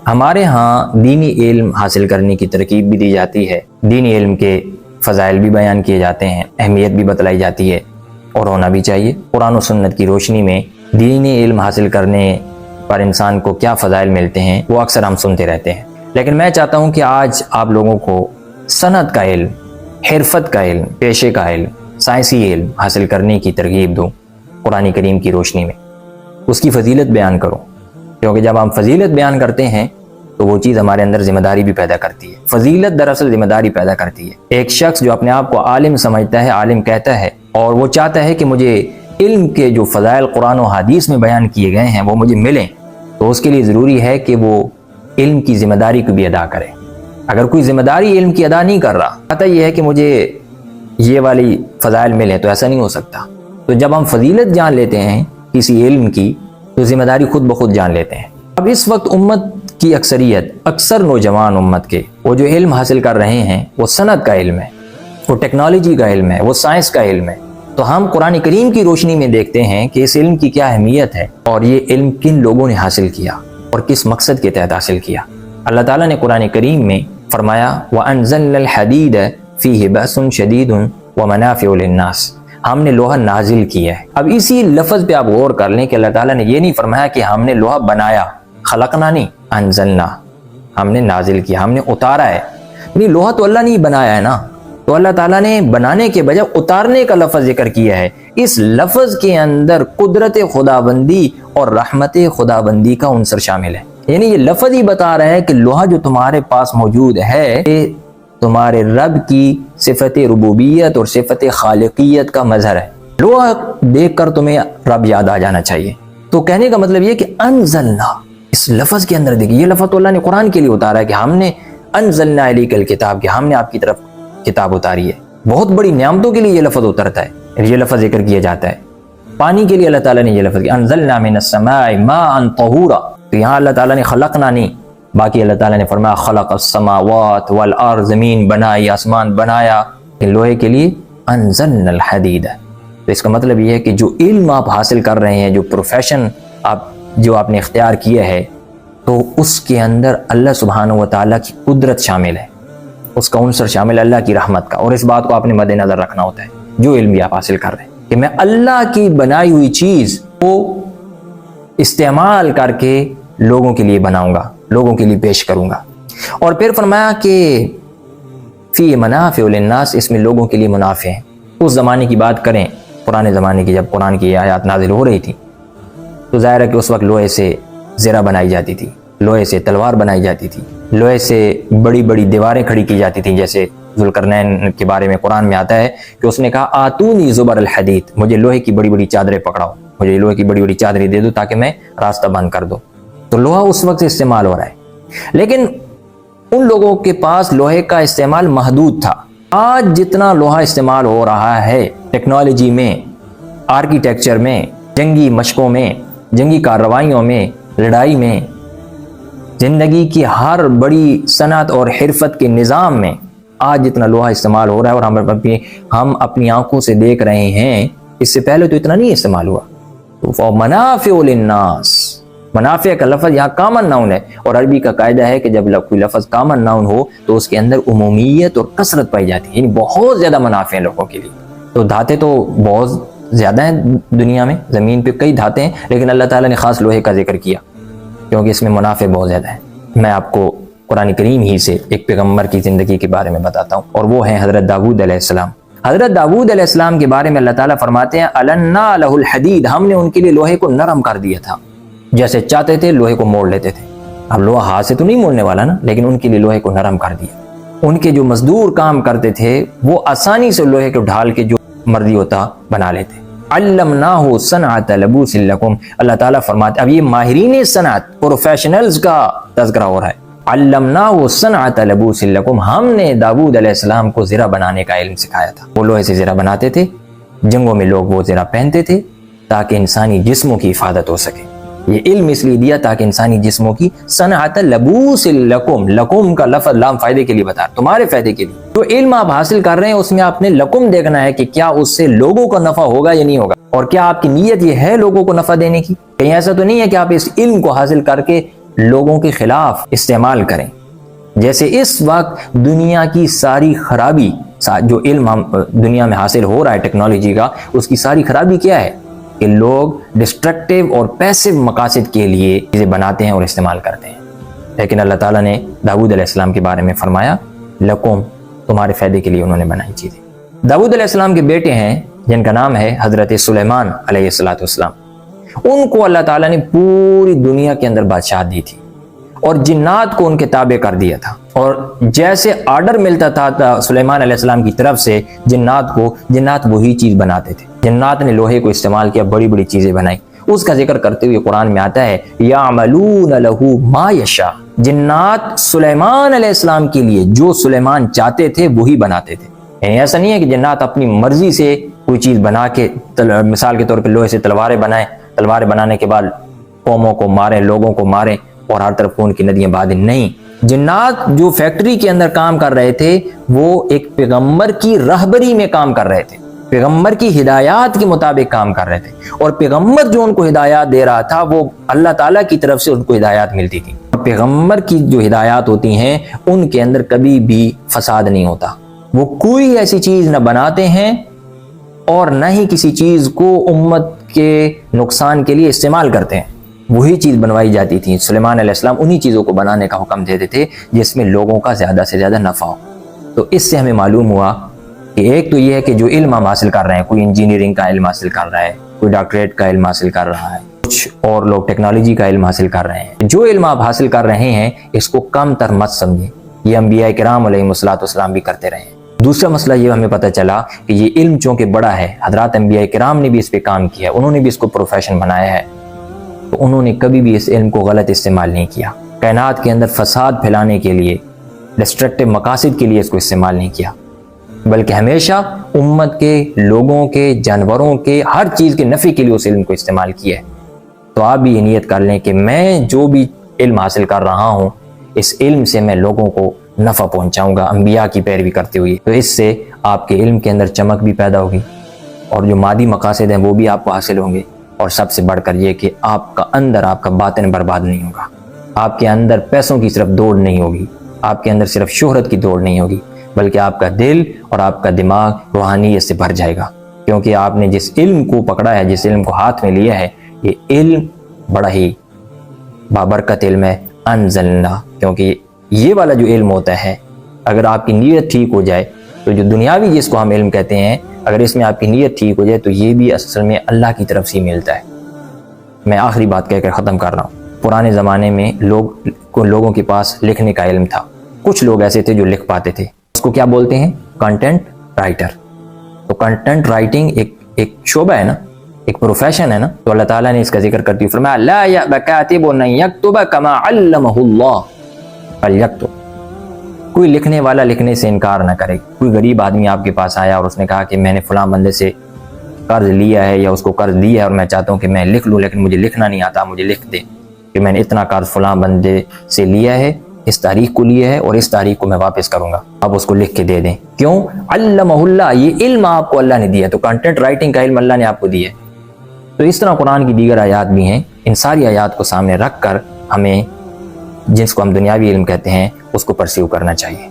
ہمارے ہاں دینی علم حاصل کرنے کی ترغیب بھی دی جاتی ہے، دینی علم کے فضائل بھی بیان کیے جاتے ہیں، اہمیت بھی بتلائی جاتی ہے، اور ہونا بھی چاہیے۔ قرآن و سنت کی روشنی میں دینی علم حاصل کرنے پر انسان کو کیا فضائل ملتے ہیں وہ اکثر ہم سنتے رہتے ہیں، لیکن میں چاہتا ہوں کہ آج آپ لوگوں کو صنعت کا علم، حرفت کا علم، پیشے کا علم، سائنسی علم حاصل کرنے کی ترغیب دوں قرآن کریم کی روشنی میں، اس کی فضیلت بیان کروں، کیونکہ جب ہم فضیلت بیان کرتے ہیں تو وہ چیز ہمارے اندر ذمہ داری بھی پیدا کرتی ہے۔ فضیلت دراصل ذمہ داری پیدا کرتی ہے۔ ایک شخص جو اپنے آپ کو عالم سمجھتا ہے، عالم کہتا ہے، اور وہ چاہتا ہے کہ مجھے علم کے جو فضائل قرآن و حدیث میں بیان کیے گئے ہیں وہ مجھے ملیں، تو اس کے لیے ضروری ہے کہ وہ علم کی ذمہ داری کو بھی ادا کرے۔ اگر کوئی ذمہ داری علم کی ادا نہیں کر رہا، پتہ یہ ہے کہ مجھے یہ والی فضائل ملیں، تو ایسا نہیں ہو سکتا۔ تو جب ہم فضیلت جان لیتے ہیں کسی علم کی تو ذمہ داری خود بخود جان لیتے ہیں۔ اب اس وقت امت کی اکثر نوجوان امت کے وہ جو علم حاصل کر رہے ہیں وہ صنعت کا علم ہے، وہ ٹیکنالوجی کا علم ہے، وہ سائنس کا علم ہے۔ تو ہم قرآن کریم کی روشنی میں دیکھتے ہیں کہ اس علم کی کیا اہمیت ہے، اور یہ علم کن لوگوں نے حاصل کیا اور کس مقصد کے تحت حاصل کیا۔ اللہ تعالیٰ نے قرآن کریم میں فرمایا وَأَنزَلْنَا الْحَدِيدَ فِيهِ بَأْسٌ شَدِيدٌ وَمَنَافِعُ لِلنَّاسِ، ہم نے لوہا نازل کیا ہے۔ اب اسی لفظ پہ آپ غور کر لیں کہ اللہ تعالیٰ نے یہ نہیں فرمایا کہ ہم نے لوہا بنایا، خلقنا نہیں، انزلنا، ہم نے نازل کیا، ہم نے اتارا ہے۔ نہیں، لوہا تو اللہ نے ہی بنایا ہے نا، تو اللہ تعالیٰ نے بنانے کے بجائے اتارنے کا لفظ ذکر کیا ہے۔ اس لفظ کے اندر قدرت خداوندی اور رحمت خداوندی کا عنصر شامل ہے، یعنی یہ لفظ ہی بتا رہا ہے کہ لوہا جو تمہارے پاس موجود ہے یہ تمہارے رب کی صفت ربوبیت اور صفت خالقیت کا مظہر ہے۔ لوہا دیکھ کر تمہیں رب یاد آ جانا چاہیے۔ تو کہنے کا مطلب یہ کہ انزلنا، اس لفظ کے اندر دیکھیے، یہ لفظ تو اللہ نے قرآن کے لیے اتارا ہے کہ ہم نے انزلنا الیک الکتاب، کہ ہم نے آپ کی طرف کتاب اتاری ہے۔ بہت بڑی نعمتوں کے لیے یہ لفظ اترتا ہے، یہ لفظ ذکر کیا جاتا ہے۔ پانی کے لیے اللہ تعالیٰ نے یہ لفظ کیا انزلنا من السماء ماء طہورا، تو یہاں اللہ تعالیٰ نے خلقنا نہیں، باقی اللہ تعالیٰ نے فرمایا خلق السماوات والارض، زمین بنائی، آسمان بنایا۔ لوہے کے لیے انزلنا الحدید، تو اس کا مطلب یہ ہے کہ جو علم آپ حاصل کر رہے ہیں، جو پروفیشن آپ نے اختیار کیا ہے، تو اس کے اندر اللہ سبحانہ و تعالیٰ کی قدرت شامل ہے، اس کا عنصر شامل ہے اللہ کی رحمت کا، اور اس بات کو آپ نے مد نظر رکھنا ہوتا ہے جو علم بھی آپ حاصل کر رہے ہیں کہ میں اللہ کی بنائی ہوئی چیز کو استعمال کر کے لوگوں کے لیے بناؤں گا، لوگوں کے لیے پیش کروں گا۔ اور پھر فرمایا کہ فی منافع للناس، اس میں لوگوں کے لیے منافع ہیں۔ اس زمانے کی بات کریں، پرانے زمانے کی، جب قرآن کی آیات نازل ہو رہی تھی تو ظاہر ہے کہ اس وقت لوہے سے زرہ بنائی جاتی تھی، لوہے سے تلوار بنائی جاتی تھی، لوہے سے بڑی بڑی دیواریں کھڑی کی جاتی تھیں، جیسے ذوالقرنین کے بارے میں قرآن میں آتا ہے کہ اس نے کہا آتونی زبر الحدید، مجھے لوہے کی بڑی بڑی چادریں پکڑاؤ، مجھے لوہے کی بڑی بڑی چادریں دے دو تاکہ میں راستہ بند کر دوں۔ تو لوہا اس وقت استعمال ہو رہا ہے، لیکن ان لوگوں کے پاس لوہے کا استعمال محدود تھا۔ آج جتنا لوہا استعمال ہو رہا ہے ٹیکنالوجی میں، آرکیٹیکچر میں، جنگی مشقوں میں، جنگی کارروائیوں میں، لڑائی میں، زندگی کی ہر بڑی صنعت اور حرفت کے نظام میں آج جتنا لوہا استعمال ہو رہا ہے اور ہم اپنی آنکھوں سے دیکھ رہے ہیں، اس سے پہلے تو اتنا نہیں استعمال ہوا۔ تو منافع للناس، منافع کا لفظ یہاں کامن ناؤن ہے، اور عربی کا قاعدہ ہے کہ جب کوئی لفظ کامن ناؤن ہو تو اس کے اندر عمومیت اور کثرت پائی جاتی ہے، یعنی بہت زیادہ منافع ہیں لوگوں کے لیے۔ تو دھاتیں تو بہت زیادہ ہیں دنیا میں، زمین پہ کئی دھاتیں ہیں، لیکن اللہ تعالیٰ نے خاص لوہے کا ذکر کیا کیونکہ اس میں منافع بہت زیادہ ہے۔ میں آپ کو قرآن کریم ہی سے ایک پیغمبر کی زندگی کے بارے میں بتاتا ہوں، اور وہ ہیں حضرت داؤد علیہ السلام۔ حضرت داؤد علیہ السلام کے بارے میں اللہ تعالیٰ فرماتے ہیں النا لہ الحدید، ہم نے ان کے لیے لوہے کو نرم کر دیا تھا، جیسے چاہتے تھے لوہے کو موڑ لیتے تھے۔ اب لوہا ہاتھ سے تو نہیں موڑنے والا نا، لیکن ان کے لیے لوہے کو نرم کر دیا۔ ان کے جو مزدور کام کرتے تھے وہ آسانی سے لوہے کو ڈھال کے جو مرضی ہوتا بنا لیتے۔ علمناہ صنعۃ لبوس لکم، اللہ تعالیٰ فرماتے، اب یہ ماہرین صنعت، پروفیشنلز کا تذکرہ ہو رہا ہے۔ علمناہ صنعۃ لبوس لکم، ہم نے داؤد علیہ السلام کو زرہ بنانے کا علم سکھایا تھا۔ وہ لوہے سے زرہ بناتے تھے، جنگوں میں لوگ وہ زرہ پہنتے تھے تاکہ انسانی جسموں کی حفاظت ہو سکے۔ یہ علم اس لیے دیا تاکہ انسانی جسموں کی صنعت لبوس لکم، لکم کا لفظ لام فائدے کے لیے بتا، تمہارے فائدے کے لیے۔ جو علم آپ حاصل کر رہے ہیں اس میں آپ نے لکم دیکھنا ہے کہ کیا اس سے لوگوں کا نفع ہوگا یا نہیں ہوگا، اور کیا آپ کی نیت یہ ہے لوگوں کو نفع دینے کی۔ کہیں ایسا تو نہیں ہے کہ آپ اس علم کو حاصل کر کے لوگوں کے خلاف استعمال کریں. جیسے اس وقت دنیا کی ساری خرابی، جو علم دنیا میں حاصل ہو رہا ہے ٹیکنالوجی کا، اس کی ساری خرابی کیا ہے کہ لوگ ڈسٹرکٹیو اور پیسو مقاصد کے لیے چیزیں بناتے ہیں اور استعمال کرتے ہیں. لیکن اللہ تعالیٰ نے داؤد علیہ السلام کے بارے میں فرمایا لکم، تمہارے فائدے کے لیے انہوں نے بنائی چیزیں. داؤد علیہ السلام کے بیٹے ہیں جن کا نام ہے حضرت سلیمان علیہ السلام. ان کو اللہ تعالیٰ نے پوری دنیا کے اندر بادشاہت دی تھی اور جنات کو ان کے تابع کر دیا تھا، اور جیسے آرڈر ملتا تھا سلیمان علیہ السلام کی طرف سے جنات کو، جنات وہی چیز بناتے تھے. جنات نے لوہے کو استعمال کیا، بڑی بڑی چیزیں بنائی. اس کا ذکر کرتے ہوئے قرآن میں آتا ہے یعملون لہ ما یشاء. جنات سلیمان علیہ السلام کے لیے جو سلیمان چاہتے تھے وہی بناتے تھے. یعنی ایسا نہیں ہے کہ جنات اپنی مرضی سے کوئی چیز بنا کے، مثال کے طور پہ لوہے سے تلواریں بنائیں، تلواریں بنانے کے بعد قوموں کو ماریں، لوگوں کو ماریں اور ہر طرف خون کی ندیاں بہا دیں. نہیں، جنات جو فیکٹری کے اندر کام کر رہے تھے وہ ایک پیغمبر کی رہبری میں کام کر رہے تھے، پیغمبر کی ہدایات کے مطابق کام کر رہے تھے، اور پیغمبر جو ان کو ہدایات دے رہا تھا وہ اللہ تعالیٰ کی طرف سے ان کو ہدایات ملتی تھی. پیغمبر کی جو ہدایات ہوتی ہیں ان کے اندر کبھی بھی فساد نہیں ہوتا. وہ کوئی ایسی چیز نہ بناتے ہیں اور نہ ہی کسی چیز کو امت کے نقصان کے لیے استعمال کرتے ہیں. وہی چیز بنوائی جاتی تھی. سلیمان علیہ السلام انہی چیزوں کو بنانے کا حکم دیتے تھے جس میں لوگوں کا زیادہ سے زیادہ نفع ہو. تو اس سے ہمیں معلوم ہوا کہ ایک تو یہ ہے کہ جو علم ہم حاصل کر رہے ہیں، کوئی انجینئرنگ کا علم حاصل کر رہا ہے، کوئی ڈاکٹریٹ کا علم حاصل کر رہا ہے، کچھ اور لوگ ٹیکنالوجی کا علم حاصل کر رہے ہیں. جو علم آپ حاصل کر رہے ہیں اس کو کم تر مت سمجھیں. یہ انبیاء کرام علیہم السلام بھی کرتے رہے ہیں. دوسرا مسئلہ یہ ہمیں پتہ چلا کہ یہ علم چونکہ بڑا ہے، حضرات انبیاء کرام نے بھی اس پہ کام کیا ہے، انہوں نے بھی اس کو پروفیشن بنایا ہے، تو انہوں نے کبھی بھی اس علم کو غلط استعمال نہیں کیا. کائنات کے اندر فساد پھیلانے کے لیے، ڈسٹرکٹیو مقاصد کے لیے اس کو استعمال نہیں کیا، بلکہ ہمیشہ امت کے، لوگوں کے، جانوروں کے، ہر چیز کے نفع کے لیے اس علم کو استعمال کیا ہے. تو آپ بھی یہ نیت کر لیں کہ میں جو بھی علم حاصل کر رہا ہوں اس علم سے میں لوگوں کو نفع پہنچاؤں گا، انبیاء کی پیروی کرتے ہوئے. تو اس سے آپ کے علم کے اندر چمک بھی پیدا ہوگی اور جو مادی مقاصد ہیں وہ بھی آپ کو حاصل ہوں گے. اور سب سے بڑھ کر یہ کہ آپ کا اندر، آپ کا باطن برباد نہیں ہوگا. آپ کے اندر پیسوں کی صرف دوڑ نہیں ہوگی، آپ کے اندر صرف شہرت کی دوڑ نہیں ہوگی، بلکہ آپ کا دل اور آپ کا دماغ روحانیت سے بھر جائے گا. کیونکہ آپ نے جس علم کو پکڑا ہے، جس علم کو ہاتھ میں لیا ہے، یہ علم بڑا ہی بابرکت علم ہے. انزلنا، کیونکہ یہ والا جو علم ہوتا ہے اگر آپ کی نیت ٹھیک ہو جائے تو جو دنیاوی جس کو ہم علم کہتے ہیں، اگر اس میں آپ کی نیت ٹھیک ہو جائے تو یہ بھی اصل میں اللہ کی طرف سے ملتا ہے. میں آخری بات کہہ کر ختم کر رہا ہوں. پرانے زمانے میں لوگوں کے پاس لکھنے کا علم تھا. کچھ لوگ ایسے تھے جو لکھ پاتے تھے. اس کو کیا بولتے ہیں؟ Content writer. تو کنٹینٹ رائٹنگ ایک شعبہ ہے نا، ایک پروفیشن ہے نا. تو اللہ تعالیٰ نے اس کا ذکر کرتے ہوئے فرمایا لا یأب کاتب ان یکتب کما علمہ اللہ فلیکتب. کوئی لکھنے والا لکھنے سے انکار نہ کرے. کوئی غریب آدمی آپ کے پاس آیا اور اس نے کہا کہ میں نے فلاں بندے سے قرض لیا ہے یا اس کو قرض دیا ہے اور میں چاہتا ہوں کہ میں لکھ لوں لیکن مجھے لکھنا نہیں آتا، مجھے لکھ دے کہ میں نے اتنا قرض فلاں بندے سے لیا ہے، اس تاریخ کو لیا ہے اور اس تاریخ کو میں واپس کروں گا. آپ اس کو لکھ کے دے دیں. کیوں؟ علمہ اللہ، یہ علم آپ کو اللہ نے دیا. تو کنٹینٹ رائٹنگ کا علم اللہ نے آپ کو دیا ہے. تو اس طرح قرآن کی دیگر آیات بھی ہیں. ان ساری آیات کو سامنے رکھ کر ہمیں جس کو ہم دنیاوی علم کہتے ہیں اس کو پرسیو کرنا چاہیے.